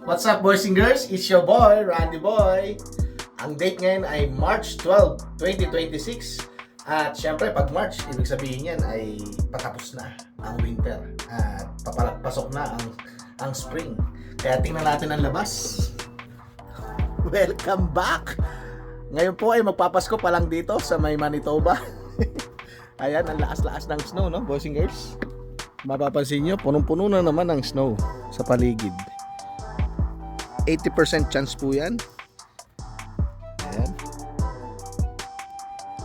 What's up, boys and girls? It's your boy, Randy Boy. Ang date ngayon ay March 12, 2026. At syempre, pag March, ibig sabihin yan ay patapos na ang winter. At papasok na ang spring. Kaya tingnan natin ang labas. Welcome back! Ngayon po ay magpapasko pa lang dito sa may Manitoba. Ayan, ang laas-laas ng snow, no, boys and girls? Mapapansin nyo, punong-puno na naman ang snow sa paligid. 80% chance po yan. Ayan.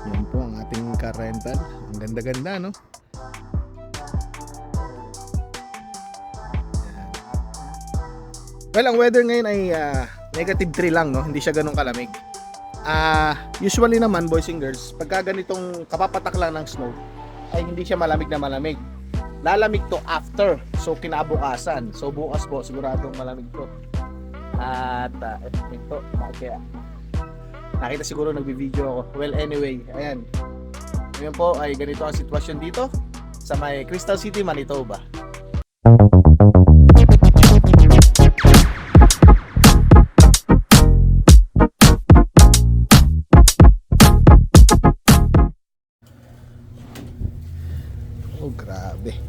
Yan po ang ating car rental. Ang ganda-ganda, no? Ayan. Well, ang weather ngayon ay negative 3 lang, no? Hindi siya ganun kalamig. Usually naman, boys and girls, pagka ganitong kapapatak lang ng snow, ay hindi siya malamig na malamig. Lalamig to after. So, kinabukasan. So, bukas po, siguradong malamig to. At ito, kaya nakita siguro nagbi-video ako. Well, anyway, ayan. Ngayon po ay ganito ang sitwasyon dito sa may Crystal City, Manitoba. Oh, grabe.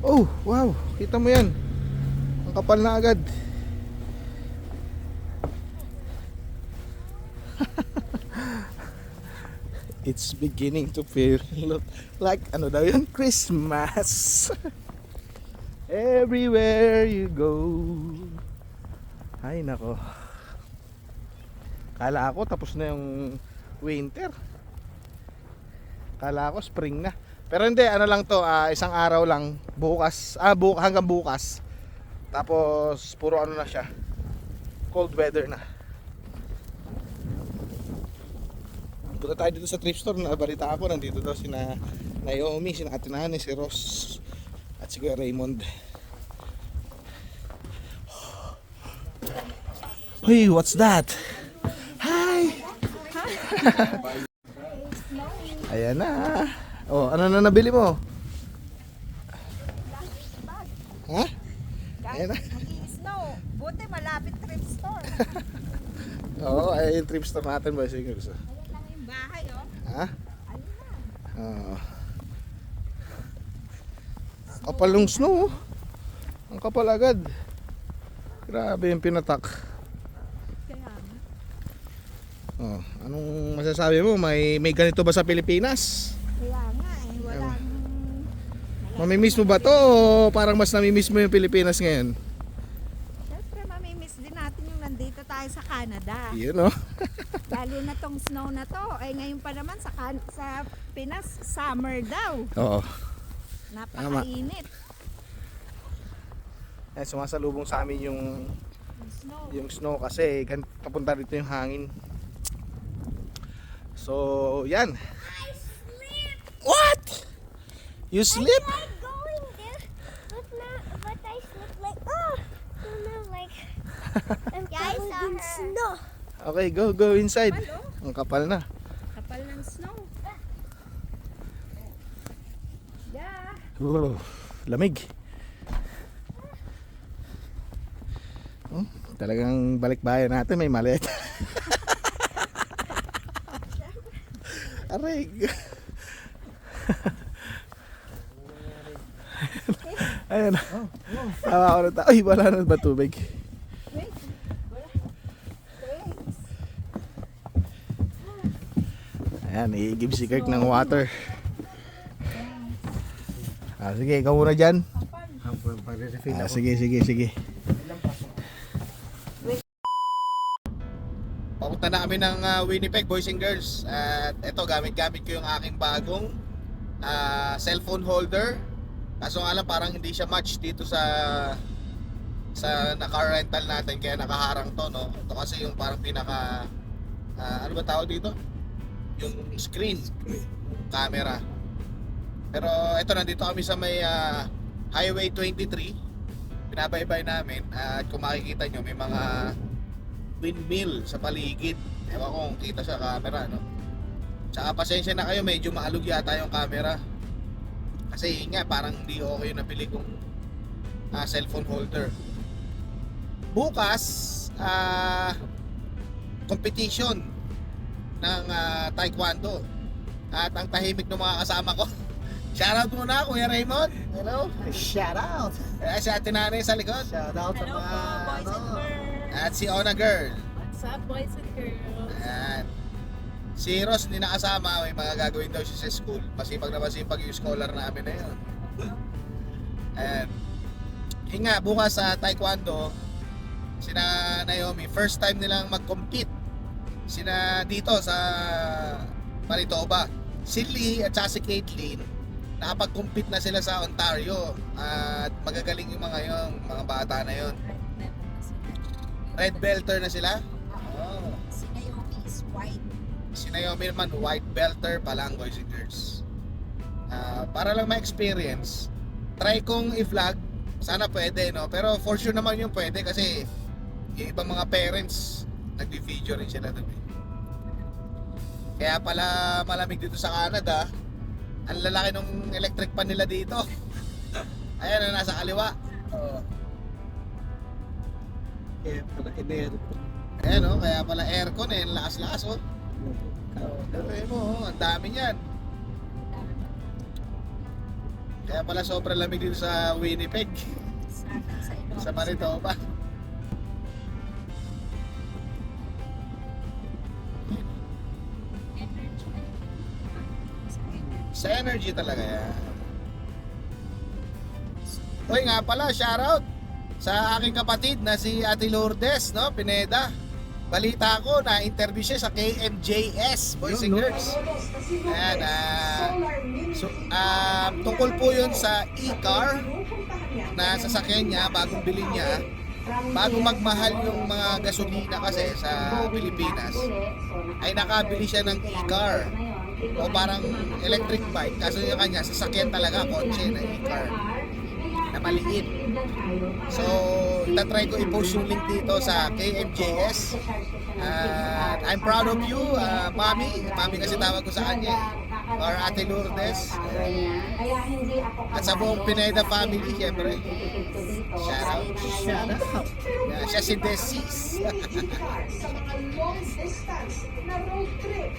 Oh, wow. Kita mo yan. Ang kapal na agad. It's beginning to feel like ano daw yun? Christmas. Everywhere you go. Ay nako. Kala ako tapos na yung winter. Kala ako spring na. Pero hindi, ano lang to, isang araw lang. Bukas, hanggang bukas. Tapos puro ano na siya. Cold weather na. Punta tayo dito sa thrift store. Nabalita ako, nandito daw si Naomi, si Ate Nani, si Ross at si Kuya Raymond. Hey, what's that? Hi! Ayan na. Oh, ano na nabili mo? Ha? Ayan na. Mag-i-snow. Buti malapit thrift store. Oo, ay yung thrift store natin ba? Sige, gusto. Bahay, oh. Ha? Oo. Kapal yung snow, oh. Ang kapal agad. Grabe yung pinatak. Kaya Oh, anong masasabi mo? May ganito ba sa Pilipinas? nga eh. Walang... Mamimiss mo ba to o parang mas namimiss mo yung Pilipinas ngayon? Siyempre, mamimiss din natin yung nandito tayo sa Canada. Yun, oh. Lalo na tong snow na to. Ay ngayon pa naman sa Pinas, summer daw. Oo. Napakainit. Eh, sumasalubong sa amin yung snow kasi papunta dito yung hangin. So, yan. I sleep. What? You sleep? I tried going there, but I slept like like I'm covered in snow. Okay, go inside. Ang kapal na. Kapal ng snow. Yeah. Lamig. Oh, talagang balikbayan natin may malit. Aray. Ayun. Tawa ako na Ay, wala na ba tubig? Ayan, i-give si Kirk ng water. Sige, ikaw muna dyan. Sige. Papunta na kami ng Winnipeg, boys and girls. At eto, gamit ko yung aking bagong cellphone holder. Kaso nga lang, parang hindi siya match dito sa car rental natin, kaya nakaharang to, no? Ito kasi yung parang pinaka ano ba tawag dito? Yung screen, camera. Pero ito, nandito kami sa may Highway 23. Binabaybay namin at kung makikita nyo, may mga windmill sa paligid. Ewan ko kung kita sa camera, no? Tsaka pasensya na kayo, medyo maalog yata yung camera. Kasi yun nga, parang hindi okay yung nabili kong cellphone holder. bukas, competition ng taekwondo. At ang tahimik ng mga kasama ko. Shoutout muna, Kuya Raymond. Hello. Shout out! Si Ate Nanay sa likod. Shout out sa Hello mga po, boys and girls. At si Ona Girl. What's up, boys and girls? Ayan. Si Ross hindi nakasama, may mga gagawin daw siya sa school. Masipag na masipag yung scholar namin na yun. Ayan. Yun nga, bukas sa taekwondo, sina Naomi, first time nilang mag-compete. Sina dito sa Manitoba. Si Lee at saka si Caitlyn, nakapag-compete na sila sa Ontario. At magagaling yung mga bata na yun. Red belter na sila. Oh. Si Naomi is white. Si Naomi naman, white belter pa lang, boys and girls. Para lang ma-experience, try kong i-vlog. Sana pwede, no? Pero for sure naman yung pwede kasi yung ibang mga parents, nag-video rin sila doon. Kaya pala malamig dito sa Canada. Ang lalaki ng electric pan nila dito. Ayan na, nasa kaliwa. Oh. Ayan, oh, kaya pala aircon eh, lakas-lakas, oh. Dali mo, ang dami niyan. Kaya pala sobrang lamig dito sa Winnipeg. Sa Manitoba. Sa energy talaga yan. Hoy nga pala, shoutout sa aking kapatid na si Ate Lourdes, no, Pineda. Balita ko na interview siya sa KMJS, Boys and Girls. Ayan, tungkol po yun sa e-car na sasakyan niya, bagong bilhin niya, bago magmahal yung mga gasolina kasi sa Pilipinas, ay nakabili siya ng e-car o parang electric bike, kaso yung kanya sasakyan talaga, kotse na e-car na maliit. So, itatry ko i-post yung link dito sa KMJS. I'm proud of you, Mami. Mami kasi tawag ko sa kanya. Or Ate Lourdes. At sa buong Pineda family, syempre. Shout out. Shout out! Yeah, siya si Desis.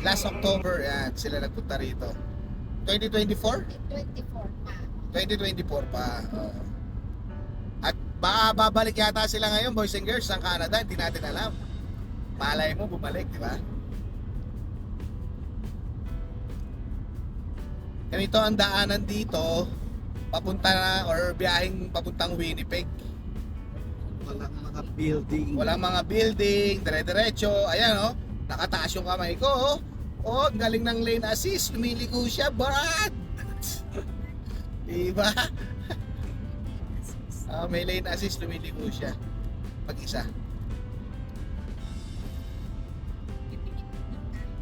Last October, yan, sila nagpunta rito. 2024? 2024 pa. At babalik yata sila ngayon, boys and girls, sa Canada, hindi natin alam. Malay mo, bumalik, di ba? Ganito ang daanan dito, papunta na, or biyaheng papuntang Winnipeg. Walang mga building. Walang mga building, dire-diretso. Ayan, oh, nakataas yung kamay ko, oh. Oh, ang galing ng lane assist, lumiliko siya, Brad! Diba? May lane assist, lumiliko siya. Pag-isa.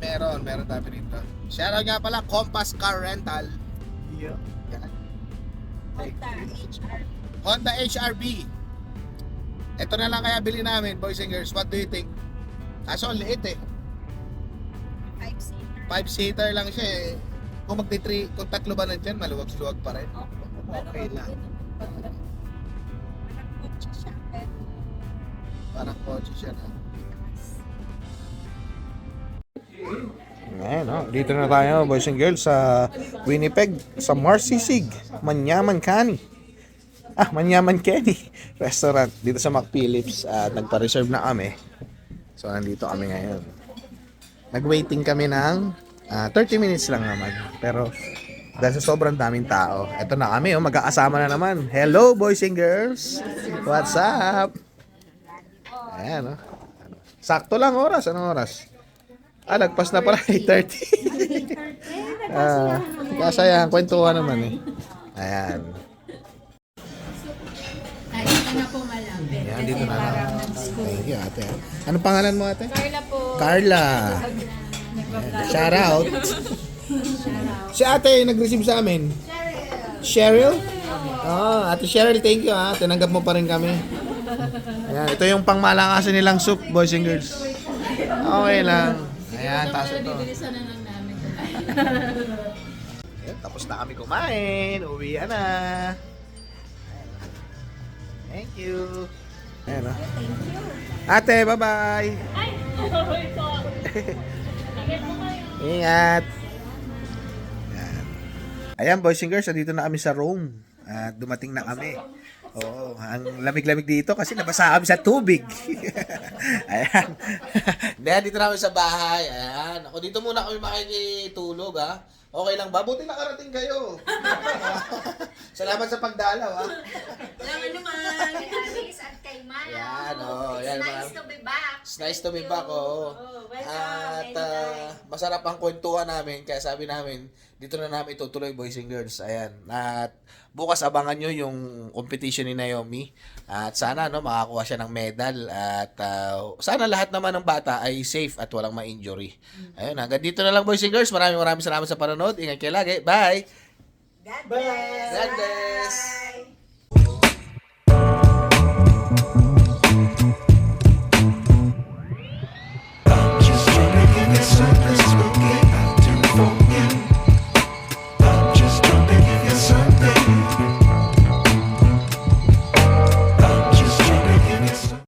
Meron tayo dito. Shoutout nga pala, Compass Car Rental. Yeah. Yan. Honda HR. Honda HRV. Ito na lang kaya bili namin, boys and girls. What do you think? Kaso ang liit eh. 5-seater. 5-seater lang siya eh. Kung kung tatlo ba nandyan, maluwag-luwag pa rin. Okay lang. Parang kotse siya na. Ngayon, no? Dito na tayo, boys and girls, sa Winnipeg, sa Marsisig, Manyaman Kenny. Manyaman Kenny Restaurant dito sa McPhillips. At nagpa-reserve na kami. So, nandito kami ngayon. Nag-waiting kami ng 30 minutes lang naman. Pero, dahil sa sobrang daming tao, eto na kami, magkakasama na naman. Hello, boys and girls! What's up? Ayan, no? Sakto lang oras. Anong oras? Lagpas na pala 8:30. Kasaya, kwentuhan naman eh. Ayan. Dito na po malapit. Ayan, dito na lang. Thank you, ate. Anong pangalan mo, ate? Carla po. Carla. Shout out. Si ate yung nag-receive sa amin. Cheryl? Ate Cheryl, thank you ha. Tinanggap mo pa rin kami. Ayan, ito yung pangmalakasan nilang soup, boys and girls. Okay lang. Ayan, taso to. Bibilisan na lang namin. Ayan, tapos na kami kumain. Uwi na. Thank you. Ayan, oh. Thank you. Ate, bye-bye. Ingat. Ayan. Ayan, boys and girls, dito na kami sa Rome. At dumating na kami. Oo, ang lamig-lamig dito kasi nabasa kami sa tubig. Ayan. Ayan, dito na kami sa bahay. Ayan. Ako, dito muna kami makikitulog, ha. Okay lang ba? Buti nakarating kayo. Salamat sa pagdalaw, ha. Alam naman. Alice at kay Ma'am. Yan, oh. Yan, ma'am. to be back. It's nice to be back, oh. At masarap ang kwentuhan namin, kaya sabi namin, dito na namin itutuloy, boys and girls. Ayan. At bukas abangan nyo yung competition ni Naomi. At sana makakuha siya ng medal. At sana lahat naman ng bata ay safe at walang ma-injury. Ayun, hanggang dito na lang, boys and girls. Maraming salamat sa panonood. Ingat kayo lagi. Bye! God bless. God bless.